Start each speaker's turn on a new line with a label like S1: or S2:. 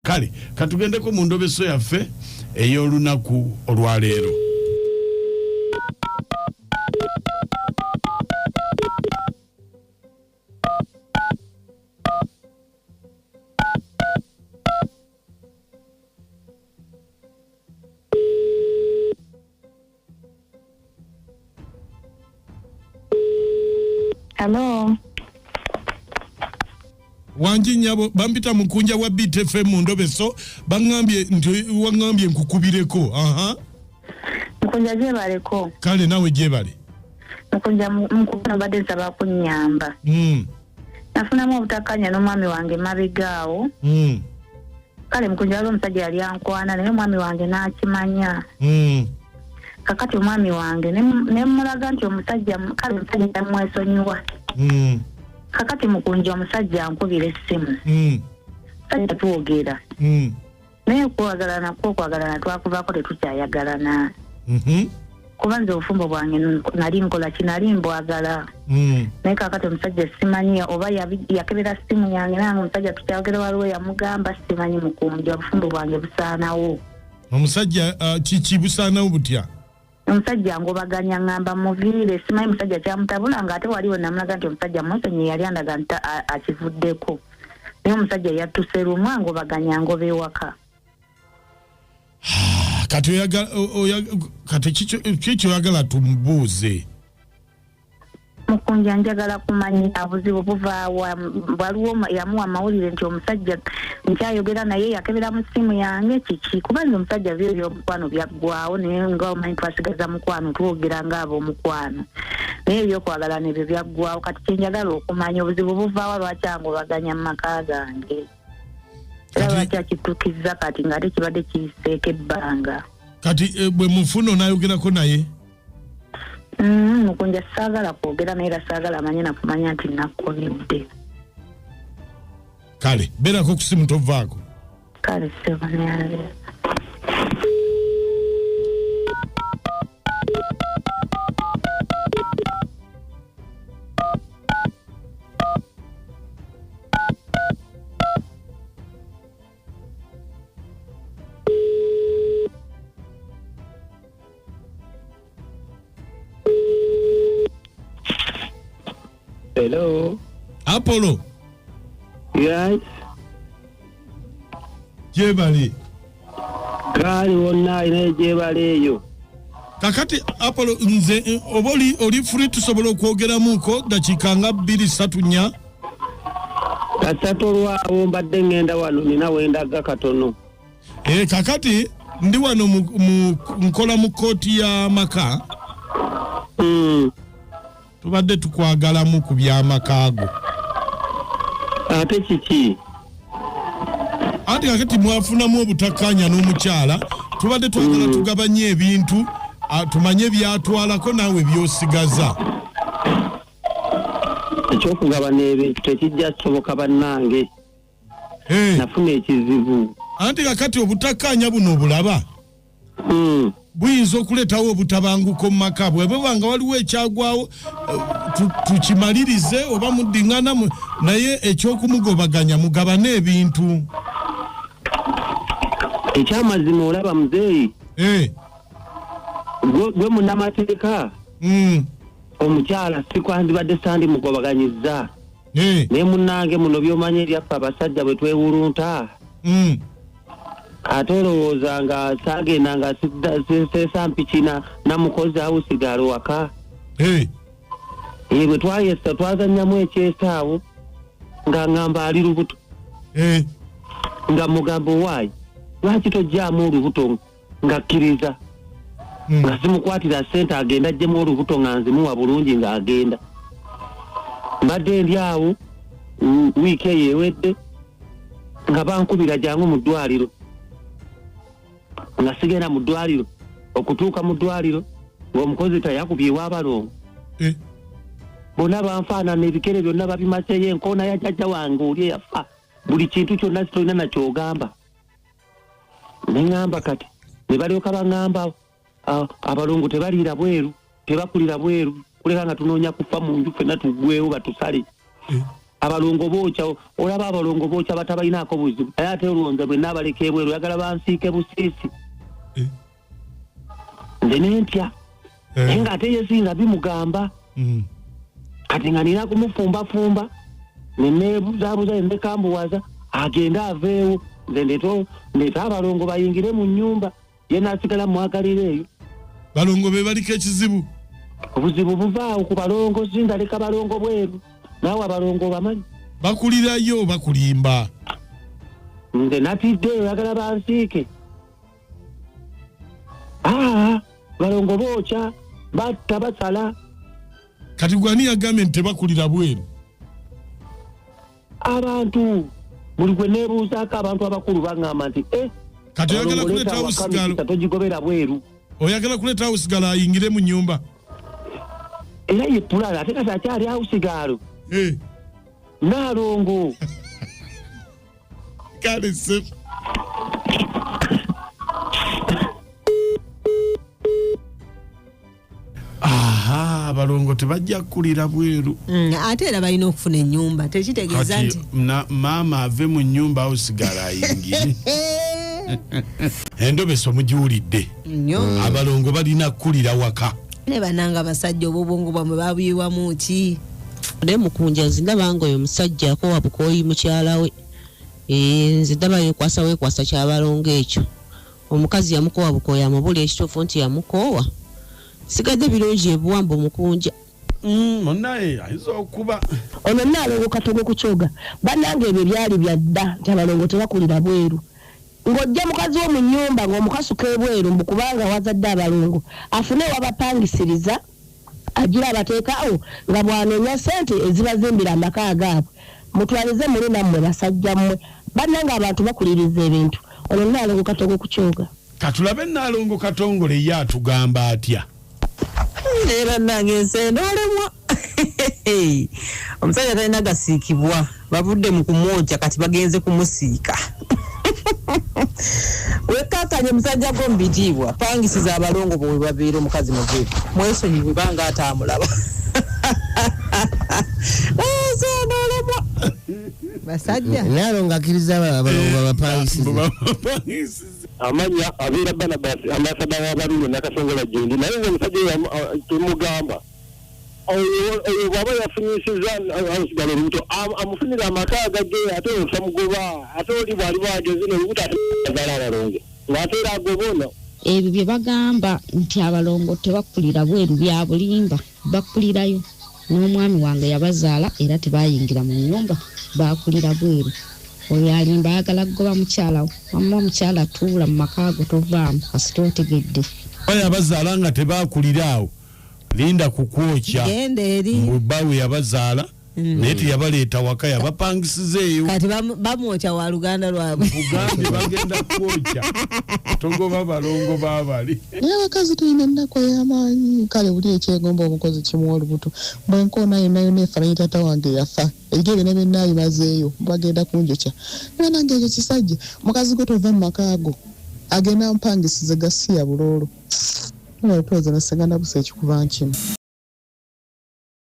S1: Kale katugendeko mu ndobeso yaffe ey'olunaku olwaleero.
S2: Hello.
S1: Wanji nyabo bampita mukunja wa BTFM mu ndobeso bangambye nti wangambye nkukubireko. Aha.
S2: Mukunja jebaleko.
S1: Kale nawe jebale.
S2: Mukunja mukuna badeza bakunyamba. Nafuna mu butakanya no mwami wange mabigaawo. Kale mukunja lo musajja yali ankwana naye mwami wange nakimanya. Kakati mwami wange ne mulaga nti omusajja kale musajja mwesonyiwa. Kakati mukunja omusajja ankubira essimu. Sajja tuwogera. Naye okwagalana twakuvaako tetukyayagalana. Kubanza obufumbo bwange nali nkola kinali mbwagala. Naye kakati omusajja simanyi oba yakebera ssimu yange nange omusajja tukyayogera waliwo yamugamba simanyi mukunja obufumbo bwange busaanawo.
S1: Omusajja kiki busaanawo butya?
S2: Omusajja ngobaganya ngamba muviire simanyi musajja kyamutabula nga ate waliwo namulaga nti omusajja Monsonyi yali andaga nti akivuddeko. Naye omusajja yattuse lumwa ngobaganya ngoba ewaka.
S1: Kati kiki oyagala tumubuuze?
S2: Mukunja njagala kumanya obuzibu buvaawa waliwo yamuwa amawulire nti omusajja nkyayogera naye yakebera mu ssimu yange kiki kubanga omusajja byo ebyomukwano byaggwawo naye nga omanyi twasigaza mukwano twogera ng'ab'omukwano naye ebyokwagala nebyo byaggwawo kati kyenjagala okumanya obuzibu buvaawa lwaki angobaganya mu maka gange era lwaki akituukizza kati ng'ate kibadde kiyiseeko ebbanga.
S1: Kati bwe mufuna onaayogerako naye?
S2: Mukunja saagala kwogera naye era saagala amanye nakumanya nti nakkonedde.
S1: Kale beerako ku simu tovaako.
S2: Kale sebanyale.
S3: Hello.
S1: Apollo.
S3: Yes.
S1: Jebali.
S3: Kali wonna ine jebali yo.
S1: Kakati Apollo nze oli free tusobola okwogeramuko dakika nga 2-3
S3: Kasatu lwawo mbadde ngenda wano nina wendaga katono.
S1: Kakati ndi wano nkola mu kooti ya maka. Tubadde tukwagalamu ku by'amakaago.
S3: Ate kiki?
S1: Ate kakati mwafunamu obutakkaanya n'omukyala tubadde twagala tugabanye ebintu tumanye byatwalako naawe byosigaza.
S3: Ekyokugabana ebintu tekijja kisoboka bannange. Nafuna ekizibu.
S1: Anti kakati obutakkaanya buno obulaba? Buyinza okuleetawo obutabanguko mu maka bw'ebe bwanga waliwo ekyagwawo tukimalirize oba muddingana naye ekyokumugobaganya mugabane ebintu.
S3: Ekyamazima olaba muzeeyi. Gwe munnamateeka. Omukyala sikwandibadde sandi mugobaganyizza. Naye munnange muno by'omanya ebyaffe abasajja bwe twewulunta. Ate olowooza nga saagenda nga seesa mpikina namukozi awusigala waka. Bwe twayesa twazannyamu ekyesaawo nga ngamba ali lubuto. Nga mugambo waayi lwaki tojjaamu olubuto nga kkiriza nga simukwatira ssente agenda ajjemu olubuto nga nzimuwa bulungi ng'agenda. Mbadde ndi awo wiiki eyo ewedde nga bankubira jangu mu ddwaliro. Nga sigenda mu ddwaliro okutuuka mu ddwaliro ng'omukozi tayakubyewo abalongo. Bonna banfaanana ebikere byonna babimaseyo enkoona ya jjajja wange oli eyafa buli kintu kyonna sitolina nakyogamba. Ne ŋŋamba kati ne balyoka baŋŋamba abalongo tebaliira bweru tebakulira bweru kuleka nga tunoonya kufa mu nju ffenna tuggwewo batusale. abalongo bookya olaba abalongo bookya batabalinaako buzibu naye ate olwonze bwe naabaleka ebweru oyagala bansiike busiisi nze nentya naye ng'ate yesinga bimugamba kati nga nina kumufumbafumba neneebuzaabuza nekambuwaza agenda aveewo nze ndeeta abalongo bayingire mu nnyumba ye naasigala mwagalira eyo
S1: balongo be baliko ekizibu
S3: obuzibu buvaawo ku balongo singaleka balongo bweru naawe abalongo bamanyi
S1: bakulirayo bakulimba
S3: nze natidde oyagala bansiike balongo bookya batta basala
S1: kati gwani yagambye nti tebakulira bweru
S3: abantu buli gwe neebuuzaako abantu abakulu baŋŋamba nti
S1: kati oyagala kuleetawo sigalo
S3: togigobera bweru
S1: oyagala kuleetawo sigalo ayingire mu nnyumba
S3: era ye pulala ate kati akyali awo sigalo naalongo
S1: kale se abalongo tebajja kukulira bweru
S4: ate era balina okufuna ennyumba tekitegeeza nti
S1: maama ave mu nnyumba awo sigala ayingire endobeso mugiwulidde abalongo balina kukulira waka
S4: ne bananga abasajja obwobwongo bwamwe babuyiwamu ki
S5: ne mukunja nzindaba nga oyo musajja akowa bukoyi mukyala we nzindaba wekwasa kyabalongo ekyo omukazi yamukowa bukoyi amubula ekituufu nti yamukowa sigadde birungi ebuwambo mukunja
S1: munaye ayinza okuba
S6: ono naalongo katogo ku kyoga bannange ebyo byali byadda nti abalongo tebakulira bweru ng'ojja mukazi wo mu nnyumba ng'omukasuka ebweru mbu kubanga wazadde abalongo afune wabapangisiriza agira abateekawo nga bwanoonya ssente ezibazimbira amaka agaabwe mutwalize muli nammwe basajja mmwe bannange abantu bakuliriza ebintu ono naalongo katogo ku kyoga
S1: katulabe naalongo katongole ye atugamba atya
S5: era nange ensendoolemwa omusajja talina gasiikibwa bavudde mu kumwokya kati bagenze kumusiika wekkakkanye musajja gwo mubitiibwa pangisiza abalongo bwe babeera omukazi muvivu mwesonyiwe banga ataamulaba ensendoolemwa
S4: basajja
S7: naalongo akkiriza abalongo abapangisiza
S3: amanya abeera Barnabas ambasada w'abalulu nakasongola gyendi naye omusajja tumugamba oyo bw'aba yafunyisiza asigala olubuto amufunira amaka agagge ate osamugoba ate oli bwali bwageze n'olubuto ate azala abalongo ng'ate era agobona
S8: ebyo bye bagamba nti abalongo tebakulira bweru bya bulimba bakulirayo n'omwami wange yabazaala era tebayingira mu nnyumba bakulira bweru oyo alimba ayagala kugoba mukyala wamma omukyala tuula mu maka ago tovaamu kasita otegedde
S1: oyo abazaala nga tebakulira awo linda kukwokya bbawe yabazaala naye teyabaleeta waka yabapangisiza eyo
S4: kati bamwokya wa luganda lwabwe
S1: bugambye bagenda kwokya togoba balongo baabali
S9: naye abakazi tulina ennaku ey'amaanyi kale buli ekyegomba omukozi kimuwa olubuto bwenkoona yonna efaananyi taata wange yafa ebigere byonna byonnaabimazeeyo bagenda kunjokya era nange ekyo kisajja mukazi gwe tova mu maka ago agenda mpangisize gasiya buloolo olwalutooza nasengana busa ekikuba nkino